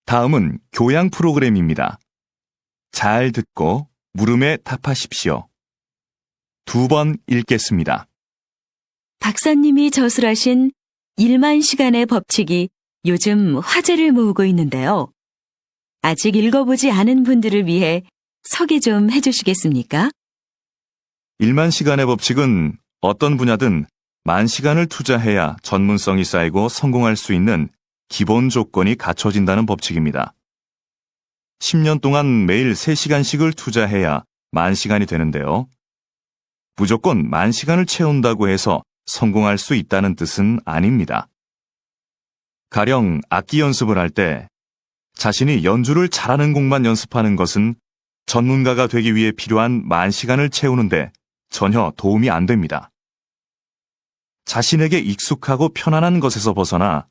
다음은 교양 프로그램입니다. 잘 듣고 물음에 답하십시오. 2번 읽겠습니다. 박사님이 저술하신 1만 시간의 법칙이 요즘 화제를 모으고 있는데요. 아직 읽어보지 않은 분들을 위해 소개 좀 해주시겠습니까? 1만 시간의 법칙은 어떤 분야든 만 시간을 투자해야 전문성이 쌓이고 성공할 수 있는 기본 조건이 갖춰진다는 법칙입니다. 10년 동안 매일 3시간씩을 투자해야 만 시간이 되는데요. 무조건 만 시간을 채운다고 해서 성공할 수 있다는 뜻은 아닙니다. 가령 악기 연습을 할 때 자신이 연주를 잘하는 곡만 연습하는 것은 전문가가 되기 위해 필요한 만 시간을 채우는데 전혀 도움이 안 됩니다. 자신에게 익숙하고 편안한 것에서 벗어나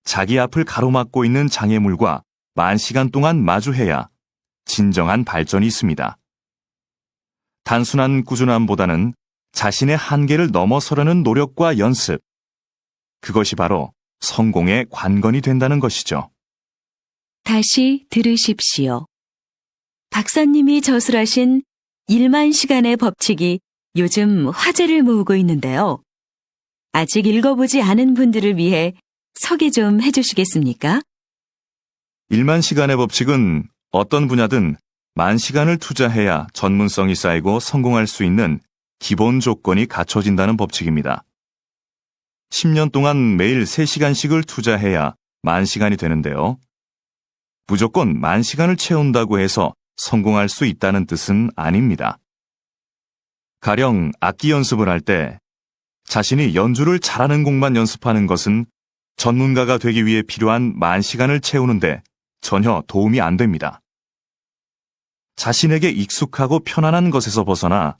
자기 앞을 가로막고 있는 장애물과 만 시간 동안 마주해야 진정한 발전이 있습니다. 단순한 꾸준함보다는 자신의 한계를 넘어서려는 노력과 연습, 그것이 바로 성공의 관건이 된다는 것이죠. 다시 들으십시오. 박사님이 저술하신 1만 시간의 법칙이 요즘 화제를 모으고 있는데요. 아직 읽어보지 않은 분들을 위해 소개 좀 해주시겠습니까? 1만 시간의 법칙은 어떤 분야든 만 시간을 투자해야 전문성이 쌓이고 성공할 수 있는 기본 조건이 갖춰진다는 법칙입니다. 10년 동안 매일 3시간씩을 투자해야 만 시간이 되는데요. 무조건 만 시간을 채운다고 해서 성공할 수 있다는 뜻은 아닙니다. 가령 악기 연습을 할 때 자신이 연주를 잘하는 곡만 연습하는 것은 전문가가 되기 위해 필요한 만 시간을 채우는데 전혀 도움이 안 됩니다. 자신에게 익숙하고 편안한 것에서 벗어나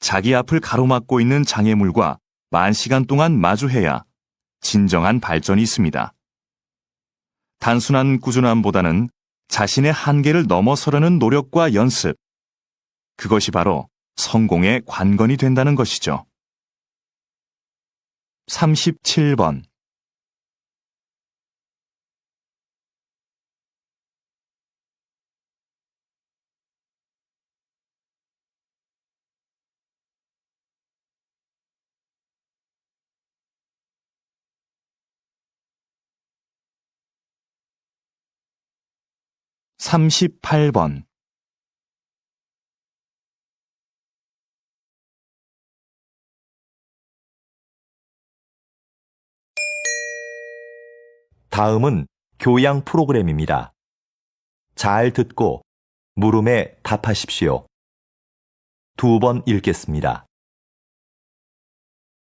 자기 앞을 가로막고 있는 장애물과 만 시간 동안 마주해야 진정한 발전이 있습니다. 단순한 꾸준함보다는 자신의 한계를 넘어서려는 노력과 연습, 그것이 바로 성공의 관건이 된다는 것이죠. 37번. (38번) 다음은 교양 프로그램입니다. 잘 듣고 물음에 답하십시오. 2번 읽겠습니다.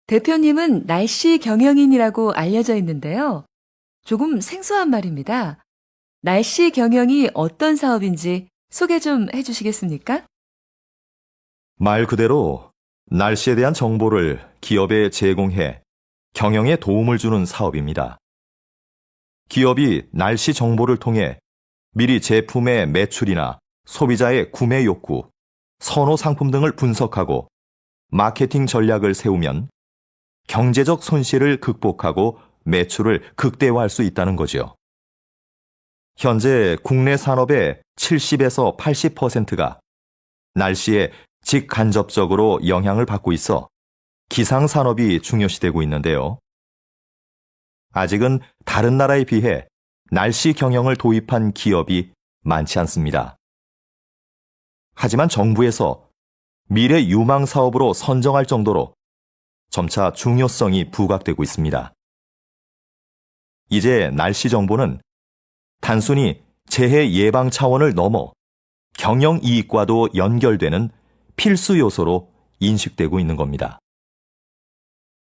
대표님은 날씨 경영인이라고 알려져 있는데요. 조금 생소한 말입니다. 날씨 경영이 어떤 사업인지 소개 좀 해주시겠습니까? 말 그대로 날씨에 대한 정보를 기업에 제공해 경영에 도움을 주는 사업입니다. 기업이 날씨 정보를 통해 미리 제품의 매출이나 소비자의 구매 욕구, 선호 상품 등을 분석하고 마케팅 전략을 세우면 경제적 손실을 극복하고 매출을 극대화할 수 있다는 거죠. 현재 국내 산업의 70에서 80%가 날씨에 직간접적으로 영향을 받고 있어 기상산업이 중요시되고 있는데요. 아직은 다른 나라에 비해 날씨 경영을 도입한 기업이 많지 않습니다. 하지만 정부에서 미래 유망 사업으로 선정할 정도로 점차 중요성이 부각되고 있습니다. 이제 날씨 정보는 단순히 재해 예방 차원을 넘어 경영 이익과도 연결되는 필수 요소로 인식되고 있는 겁니다.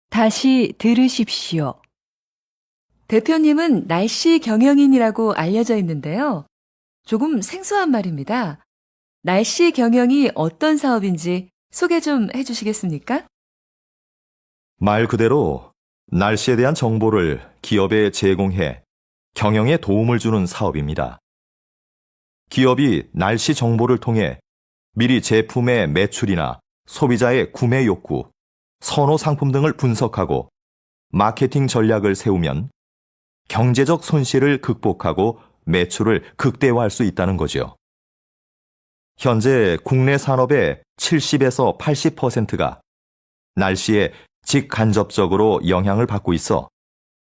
다시 들으십시오. 대표님은 날씨 경영인이라고 알려져 있는데요. 조금 생소한 말입니다. 날씨 경영이 어떤 사업인지 소개 좀 해주시겠습니까? 말 그대로 날씨에 대한 정보를 기업에 제공해 경영에 도움을 주는 사업입니다. 기업이 날씨 정보를 통해 미리 제품의 매출이나 소비자의 구매 욕구, 선호 상품 등을 분석하고 마케팅 전략을 세우면 경제적 손실을 극복하고 매출을 극대화할 수 있다는 거죠. 현재 국내 산업의 70에서 80%가 날씨에 직간접적으로 영향을 받고 있어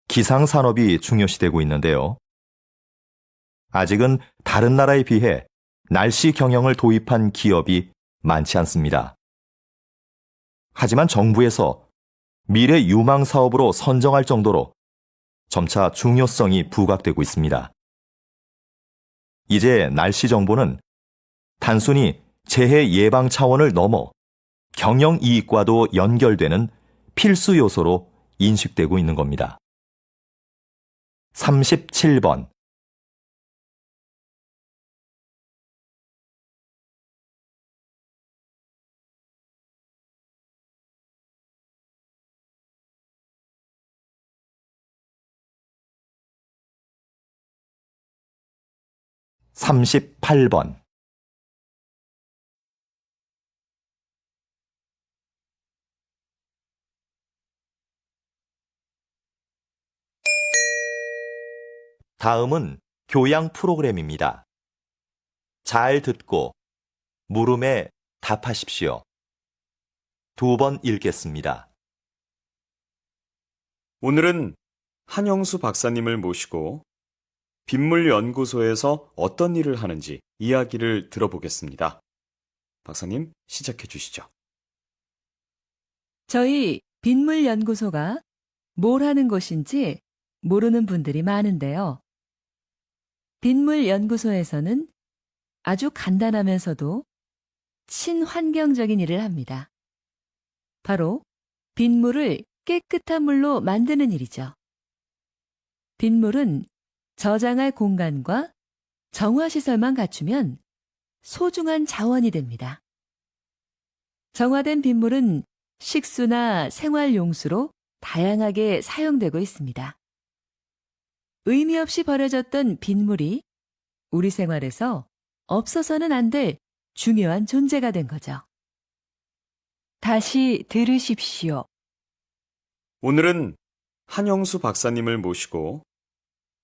기상산업이 중요시되고 있는데요. 아직은 다른 나라에 비해 날씨 경영을 도입한 기업이 많지 않습니다. 하지만 정부에서 미래 유망 사업으로 선정할 정도로 점차 중요성이 부각되고 있습니다. 이제 날씨 정보는 단순히 재해 예방 차원을 넘어 경영 이익과도 연결되는 필수 요소로 인식되고 있는 겁니다. 37번. (38번) 다음은 교양 프로그램입니다. 잘 듣고 물음에 답하십시오. 2번 읽겠습니다. 오늘은 한영수 박사님을 모시고 빗물연구소에서 어떤 일을 하는지 이야기를 들어보겠습니다. 박사님, 시작해 주시죠. 저희 빗물연구소가 뭘 하는 곳인지 모르는 분들이 많은데요. 빗물연구소에서는 아주 간단하면서도 친환경적인 일을 합니다. 바로 빗물을 깨끗한 물로 만드는 일이죠. 빗물은 저장할 공간과 정화시설만 갖추면 소중한 자원이 됩니다. 정화된 빗물은 식수나 생활용수로 다양하게 사용되고 있습니다. 의미 없이 버려졌던 빗물이 우리 생활에서 없어서는 안 될 중요한 존재가 된 거죠. 다시 들으십시오. 오늘은 한영수 박사님을 모시고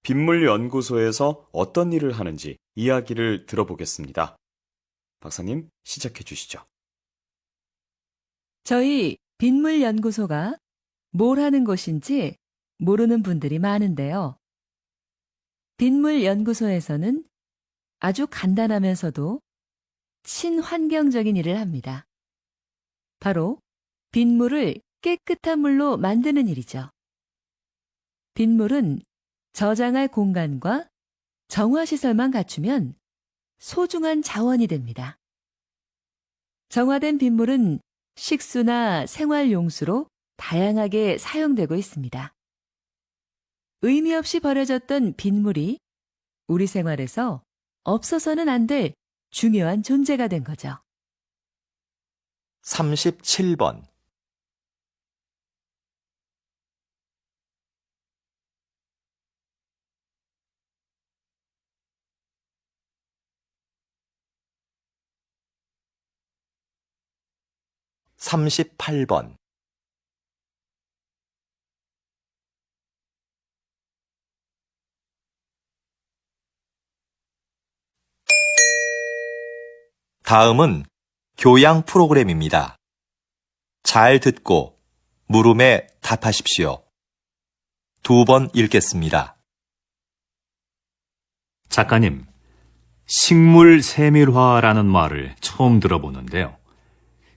빗물연구소에서 어떤 일을 하는지 이야기를 들어보겠습니다. 박사님, 시작해 주시죠. 저희 빗물연구소가 뭘 하는 곳인지 모르는 분들이 많은데요. 빗물연구소에서는 아주 간단하면서도 친환경적인 일을 합니다. 바로 빗물을 깨끗한 물로 만드는 일이죠. 빗물은 저장할 공간과 정화시설만 갖추면 소중한 자원이 됩니다. 정화된 빗물은 식수나 생활용수로 다양하게 사용되고 있습니다. 의미 없이 버려졌던 빗물이 우리 생활에서 없어서는 안 될 중요한 존재가 된 거죠. 37번. (38번) 다음은 교양 프로그램입니다. 잘 듣고 물음에 답하십시오. 2번 읽겠습니다. 작가님, 식물세밀화라는 말을 처음 들어보는데요.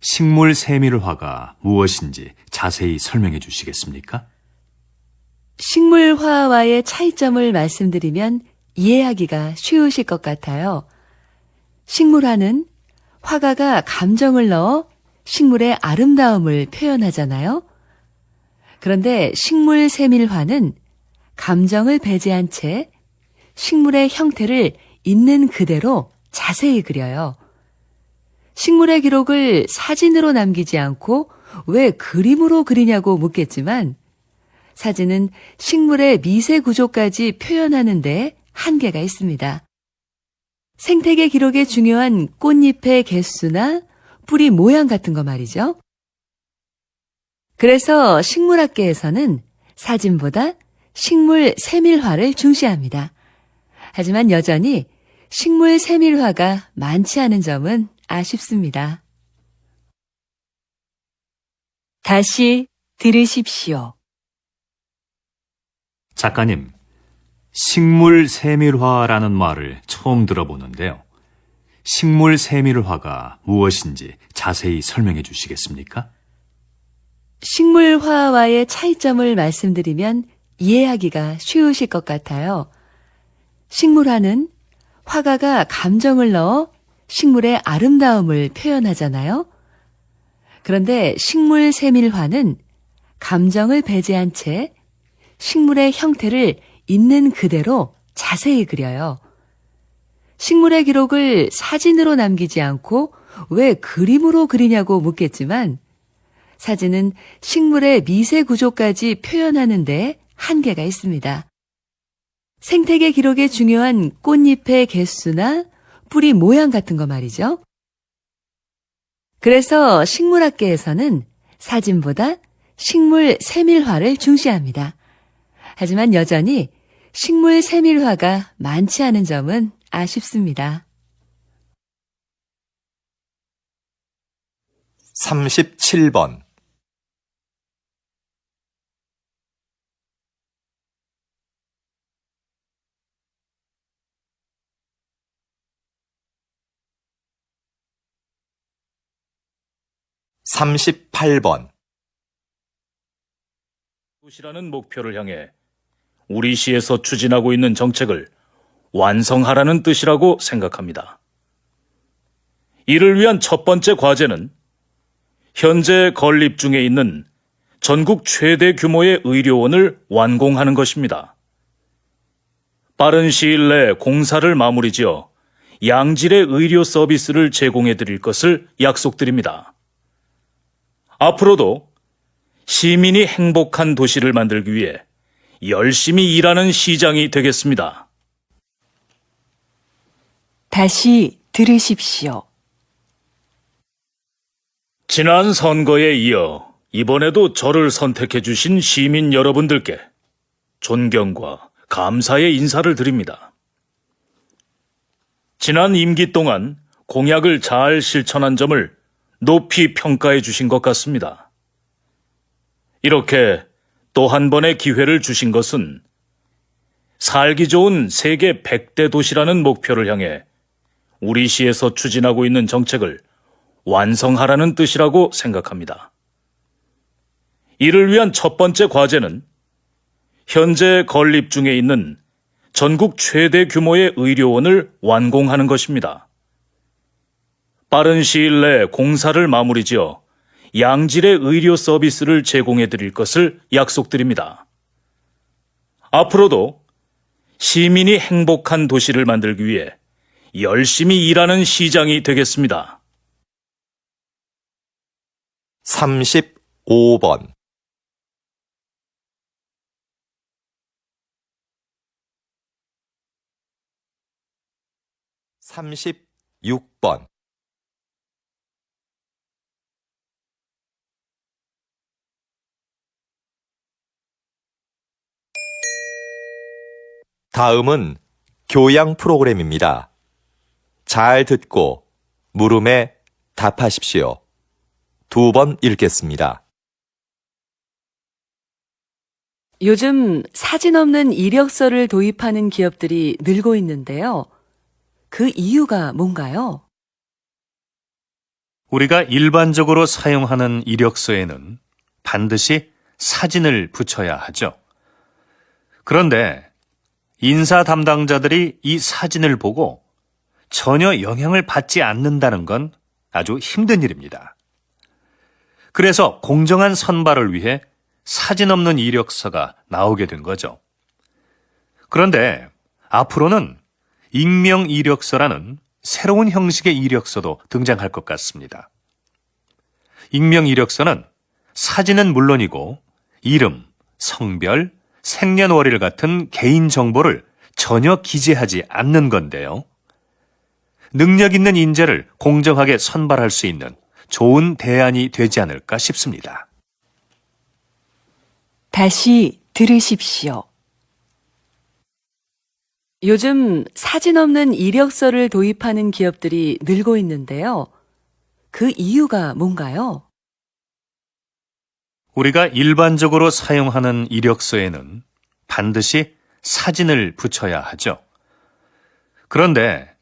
식물세밀화가 무엇인지 자세히 설명해 주시겠습니까? 식물화와의 차이점을 말씀드리면 이해하기가 쉬우실 것 같아요. 식물화는 화가가 감정을 넣어 식물의 아름다움을 표현하잖아요. 그런데 식물세밀화는 감정을 배제한 채 식물의 형태를 있는 그대로 자세히 그려요. 식물의 기록을 사진으로 남기지 않고 왜 그림으로 그리냐고 묻겠지만 사진은 식물의 미세 구조까지 표현하는 데 한계가 있습니다. 생태계 기록에 중요한 꽃잎의 개수나 뿌리 모양 같은 거 말이죠. 그래서 식물학계에서는 사진보다 식물 세밀화를 중시합니다. 하지만 여전히 식물 세밀화가 많지 않은 점은 아쉽습니다. 다시 들으십시오. 작가님, 식물 세밀화라는 말을 처음 들어보는데요. 식물 세밀화가 무엇인지 자세히 설명해 주시겠습니까? 식물화와의 차이점을 말씀드리면 이해하기가 쉬우실 것 같아요. 식물화는 화가가 감정을 넣어 식물의 아름다움을 표현하잖아요. 그런데 식물 세밀화는 감정을 배제한 채 식물의 형태를 있는 그대로 자세히 그려요. 식물의 기록을 사진으로 남기지 않고 왜 그림으로 그리냐고 묻겠지만 사진은 식물의 미세 구조까지 표현하는 데 한계가 있습니다. 생태계 기록에 중요한 꽃잎의 개수나 뿌리 모양 같은 거 말이죠. 그래서 식물학계에서는 사진보다 식물 세밀화를 중시합니다. 하지만 여전히 식물 세밀화가 많지 않은 점은 아쉽습니다. 37번. (38번) 도시라는 목표를 향해 우리 시에서 추진하고 있는 정책을 완성하라는 뜻이라고 생각합니다. 이를 위한 첫 번째 과제는 현재 건립 중에 있는 전국 최대 규모의 의료원을 완공하는 것입니다. 빠른 시일 내 공사를 마무리 지어 양질의 의료 서비스를 제공해 드릴 것을 약속드립니다. 앞으로도 시민이 행복한 도시를 만들기 위해 열심히 일하는 시장이 되겠습니다. 다시 들으십시오. 지난 선거에 이어 이번에도 저를 선택해 주신 시민 여러분들께 존경과 감사의 인사를 드립니다. 지난 임기 동안 공약을 잘 실천한 점을 높이 평가해 주신 것 같습니다. 이렇게 또 한 번의 기회를 주신 것은 살기 좋은 세계 100대 도시라는 목표를 향해 우리 시에서 추진하고 있는 정책을 완성하라는 뜻이라고 생각합니다. 이를 위한 첫 번째 과제는 현재 건립 중에 있는 전국 최대 규모의 의료원을 완공하는 것입니다. 빠른 시일 내 공사를 마무리 지어 양질의 의료 서비스를 제공해 드릴 것을 약속드립니다. 앞으로도 시민이 행복한 도시를 만들기 위해 열심히 일하는 시장이 되겠습니다. 35번. (36번) 다음은 교양 프로그램입니다. 잘 듣고 물음에 답하십시오. 2번 읽겠습니다. 요즘 사진 없는 이력서를 도입하는 기업들이 늘고 있는데요. 그 이유가 뭔가요? 우리가 일반적으로 사용하는 이력서에는 반드시 사진을 붙여야 하죠. 그런데 인사 담당자들이 이 사진을 보고 전혀 영향을 받지 않는다는 건 아주 힘든 일입니다. 그래서 공정한 선발을 위해 사진 없는 이력서가 나오게 된 거죠. 그런데 앞으로는 익명 이력서라는 새로운 형식의 이력서도 등장할 것 같습니다. 익명 이력서는 사진은 물론이고 이름, 성별, 생년월일 같은 개인 정보를 전혀 기재하지 않는 건데요. 능력 있는 인재를 공정하게 선발할 수 있는 좋은 대안이 되지 않을까 싶습니다. 다시 들으십시오. 요즘 사진 없는 이력서를 도입하는 기업들이 늘고 있는데요. 그 이유가 뭔가요? 우리가 일반적으로 사용하는 이력서에는 반드시 사진을 붙여야 하죠. 그런데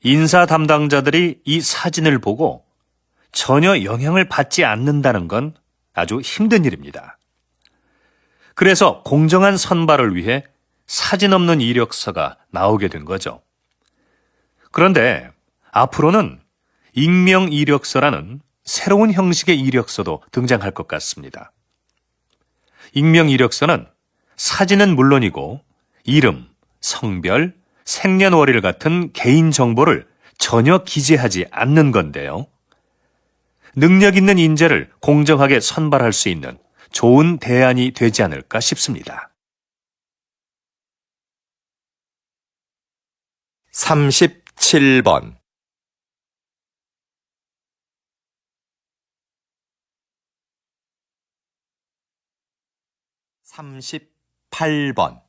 인사 담당자들이 이 사진을 보고 전혀 영향을 받지 않는다는 건 아주 힘든 일입니다. 그래서 공정한 선발을 위해 사진 없는 이력서가 나오게 된 거죠. 그런데 앞으로는 익명 이력서라는 새로운 형식의 이력서도 등장할 것 같습니다. 익명 이력서는 사진은 물론이고 이름, 성별, 생년월일 같은 개인 정보를 전혀 기재하지 않는 건데요. 능력 있는 인재를 공정하게 선발할 수 있는 좋은 대안이 되지 않을까 싶습니다. 37번 38번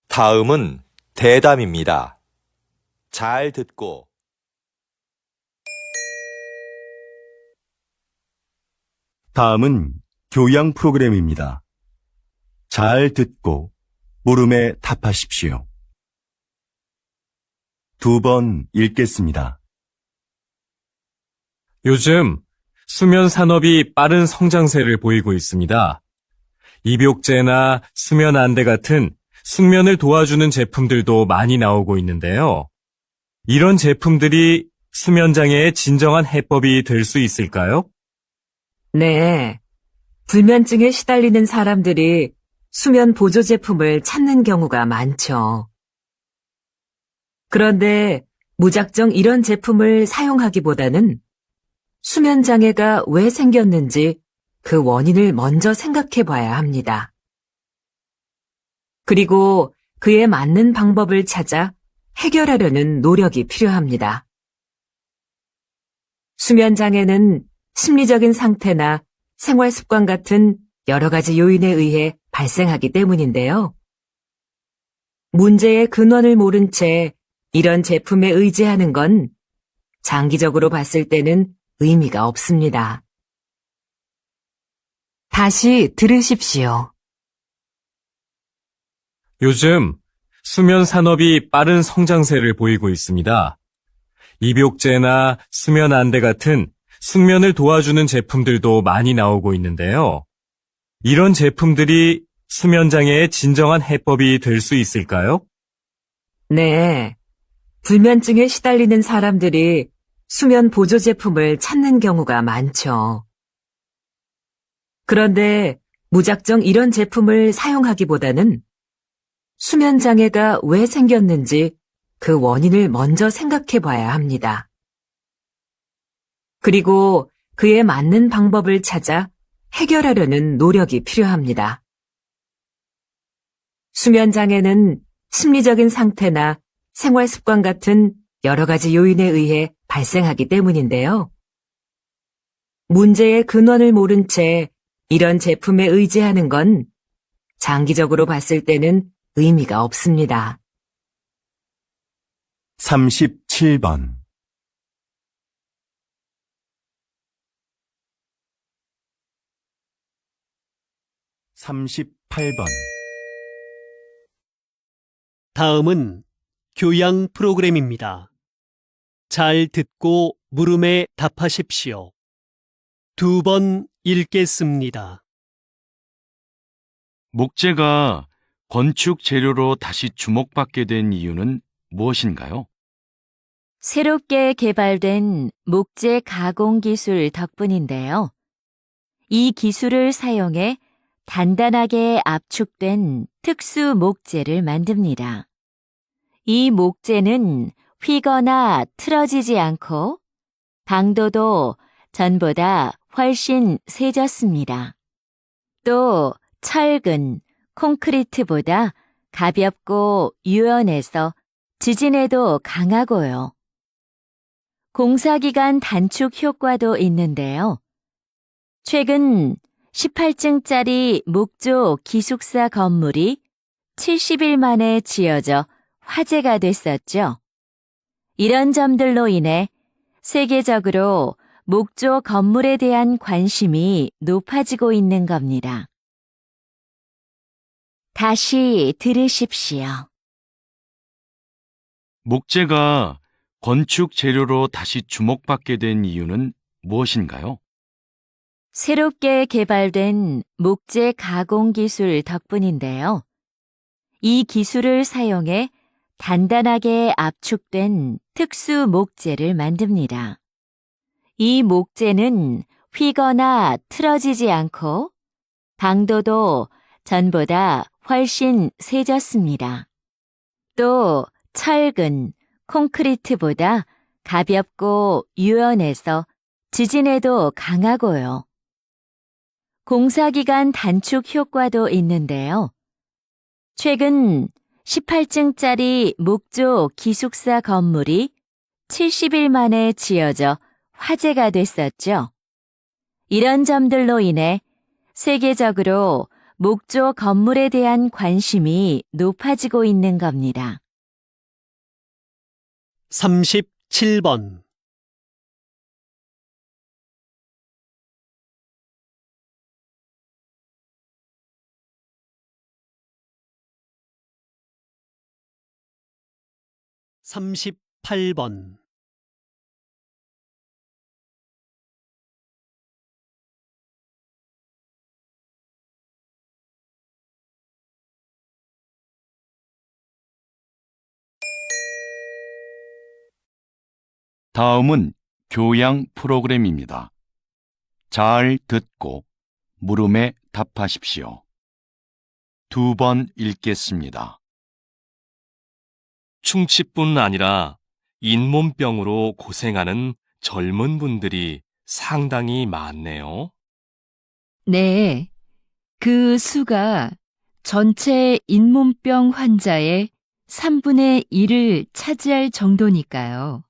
다음은 대담입니다. 잘 듣고 다음은 교양 프로그램입니다. 잘 듣고 물음에 답하십시오. 2번 읽겠습니다. 요즘 수면 산업이 빠른 성장세를 보이고 있습니다. 입욕제나 수면 안대 같은 숙면을 도와주는 제품들도 많이 나오고 있는데요. 이런 제품들이 수면 장애의 진정한 해법이 될 수 있을까요? 네. 불면증에 시달리는 사람들이 수면 보조 제품을 찾는 경우가 많죠. 그런데 무작정 이런 제품을 사용하기보다는 수면 장애가 왜 생겼는지 그 원인을 먼저 생각해 봐야 합니다. 그리고 그에 맞는 방법을 찾아 해결하려는 노력이 필요합니다. 수면 장애는 심리적인 상태나 생활 습관 같은 여러 가지 요인에 의해 발생하기 때문인데요. 문제의 근원을 모른 채 이런 제품에 의지하는 건 장기적으로 봤을 때는 의미가 없습니다. 다시 들으십시오. 요즘 수면 산업이 빠른 성장세를 보이고 있습니다. 입욕제나 수면 안대 같은 숙면을 도와주는 제품들도 많이 나오고 있는데요. 이런 제품들이 수면 장애의 진정한 해법이 될 수 있을까요? 네. 불면증에 시달리는 사람들이 수면 보조 제품을 찾는 경우가 많죠. 그런데 무작정 이런 제품을 사용하기보다는 수면 장애가 왜 생겼는지 그 원인을 먼저 생각해 봐야 합니다. 그리고 그에 맞는 방법을 찾아 해결하려는 노력이 필요합니다. 수면 장애는 심리적인 상태나 생활 습관 같은 여러 가지 요인에 의해 발생하기 때문인데요. 문제의 근원을 모른 채 이런 제품에 의지하는 건 장기적으로 봤을 때는 의미가 없습니다. 37번 38번 다음은 교양 프로그램입니다. 잘 듣고 물음에 답하십시오. 2번 읽겠습니다. 목재가 건축 재료로 다시 주목받게 된 이유는 무엇인가요? 새롭게 개발된 목재 가공 기술 덕분인데요. 이 기술을 사용해 단단하게 압축된 특수 목재를 만듭니다. 이 목재는 휘거나 틀어지지 않고 방도도 전보다 훨씬 세졌습니다. 또 철근, 콘크리트보다 가볍고 유연해서 지진에도 강하고요. 공사기간 단축 효과도 있는데요. 최근 18층짜리 목조 기숙사 건물이 70일 만에 지어져 화제가 됐었죠. 이런 점들로 인해 세계적으로 목조 건물에 대한 관심이 높아지고 있는 겁니다. 다시 들으십시오. 목재가 건축 재료로 다시 주목받게 된 이유는 무엇인가요? 새롭게 개발된 목재 가공 기술 덕분인데요. 이 기술을 사용해 단단하게 압축된 특수 목재를 만듭니다. 이 목재는 휘거나 틀어지지 않고 방도도 전보다 훨씬 세졌습니다. 또 철근, 콘크리트보다 가볍고 유연해서 지진에도 강하고요. 공사기간 단축 효과도 있는데요. 최근 18층짜리 목조 기숙사 건물이 70일 만에 지어져 화제가 됐었죠. 이런 점들로 인해 세계적으로 목조 건물에 대한 관심이 높아지고 있는 겁니다. 37번. (38번) 다음은 교양 프로그램입니다. 잘 듣고 물음에 답하십시오. 2번 읽겠습니다. 충치뿐 아니라 잇몸병으로 고생하는 젊은 분들이 상당히 많네요. 네, 그 수가 전체 잇몸병 환자의 3분의 1을 차지할 정도니까요.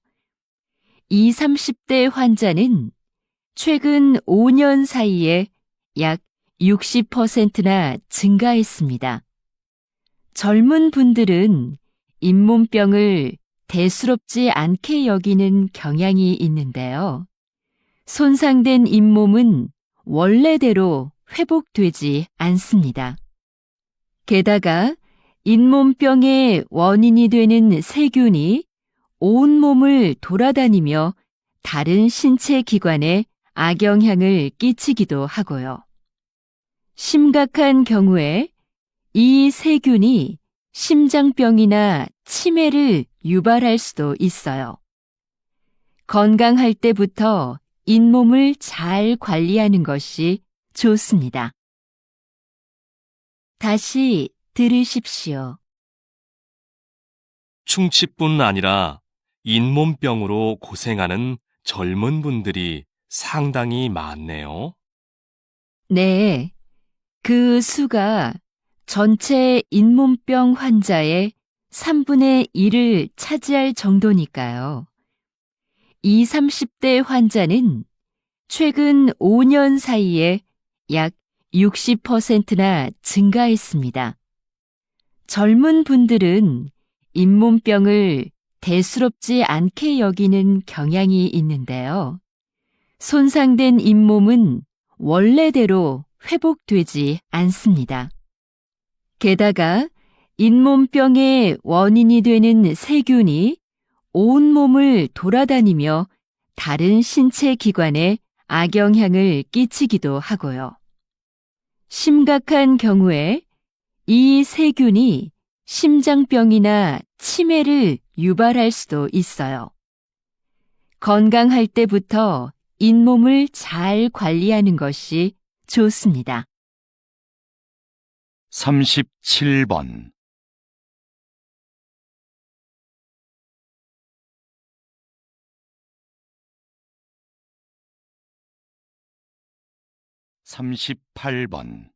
20, 30대 환자는 최근 5년 사이에 약 60%나 증가했습니다. 젊은 분들은 잇몸병을 대수롭지 않게 여기는 경향이 있는데요. 손상된 잇몸은 원래대로 회복되지 않습니다. 게다가 잇몸병의 원인이 되는 세균이 온몸을 돌아다니며 다른 신체 기관에 악영향을 끼치기도 하고요. 심각한 경우에 이 세균이 심장병이나 치매를 유발할 수도 있어요. 건강할 때부터 잇몸을 잘 관리하는 것이 좋습니다. 다시 들으십시오. 충치뿐 아니라 잇몸병으로 고생하는 젊은 분들이 상당히 많네요. 네, 그 수가 전체 잇몸병 환자의 3분의 1을 차지할 정도니까요. 20, 30대 환자는 최근 5년 사이에 약 60%나 증가했습니다. 젊은 분들은 잇몸병을 대수롭지 않게 여기는 경향이 있는데요. 손상된 잇몸은 원래대로 회복되지 않습니다. 게다가 잇몸병의 원인이 되는 세균이 온몸을 돌아다니며 다른 신체 기관에 악영향을 끼치기도 하고요. 심각한 경우에 이 세균이 심장병이나 치매를 유발할 수도 있어요. 건강할 때부터 잇몸을 잘 관리하는 것이 좋습니다. 37번 38번